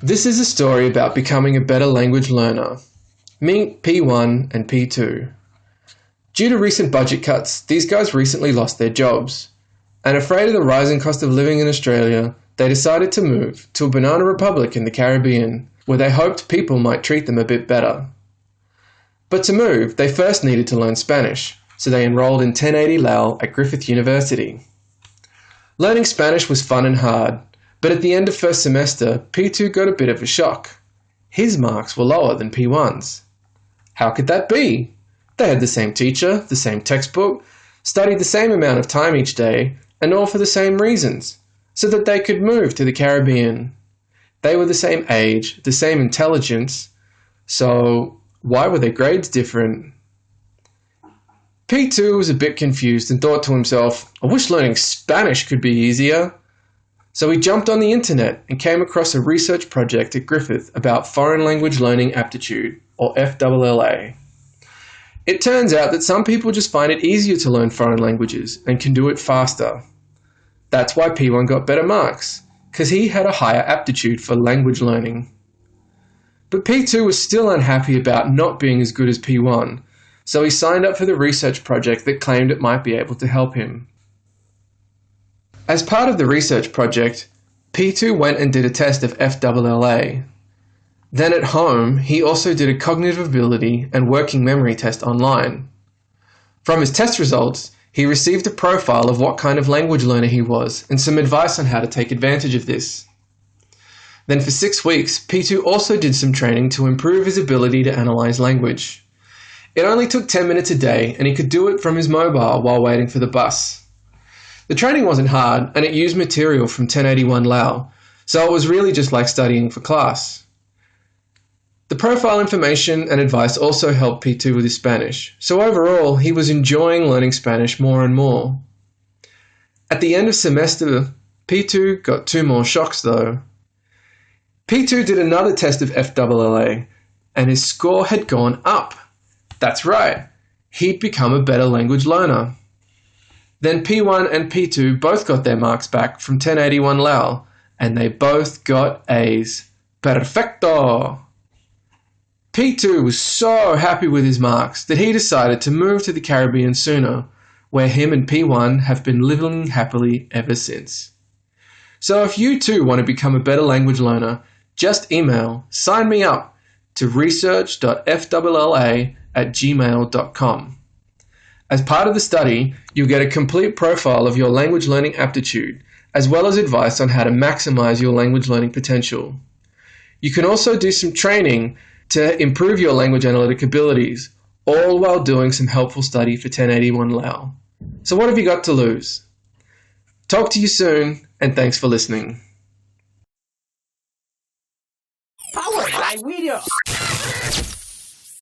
This is a story about becoming a better language learner. Meet P1 and P2. Due to recent budget cuts, these guys recently lost their jobs. And afraid of the rising cost of living in Australia, they decided to move to a banana republic in the Caribbean, where they hoped people might treat them a bit better. But to move, they first needed to learn Spanish, so they enrolled in 1080 LAL at Griffith University. Learning Spanish was fun and hard, but at the end of first semester, P2 got a bit of a shock. His marks were lower than P1's. How could that be? They had the same teacher, the same textbook, studied the same amount of time each day, and all for the same reasons, so that they could move to the Caribbean. They were the same age, the same intelligence, so why were their grades different? P2 was a bit confused and thought to himself, I wish learning Spanish could be easier. So he jumped on the internet and came across a research project at Griffith about foreign language learning aptitude, or FLLA. It turns out that some people just find it easier to learn foreign languages and can do it faster. That's why P1 got better marks, because he had a higher aptitude for language learning. But P2 was still unhappy about not being as good as P1, so he signed up for the research project that claimed it might be able to help him. As part of the research project, P2 went and did a test of FLLA. Then at home, he also did a cognitive ability and working memory test online. From his test results, he received a profile of what kind of language learner he was and some advice on how to take advantage of this. Then for 6 weeks, P2 also did some training to improve his ability to analyze language. It only took 10 minutes a day and he could do it from his mobile while waiting for the bus. The training wasn't hard and it used material from 1081 LAL, so it was really just like studying for class. The profile information and advice also helped P2 with his Spanish, so overall he was enjoying learning Spanish more and more. At the end of semester, P2 got 2 more shocks though. P2 did another test of FLLA and his score had gone up. That's right, he'd become a better language learner. Then P1 and P2 both got their marks back from 1081 LAL, and they both got A's. Perfecto! P2 was so happy with his marks that he decided to move to the Caribbean sooner, where him and P1 have been living happily ever since. So if you too want to become a better language learner, just email sign me up to research.flla@gmail.com. As part of the study, you'll get a complete profile of your language learning aptitude, as well as advice on how to maximize your language learning potential. You can also do some training to improve your language analytic abilities, all while doing some helpful study for 1081 LAL. So what have you got to lose? Talk to you soon, and thanks for listening.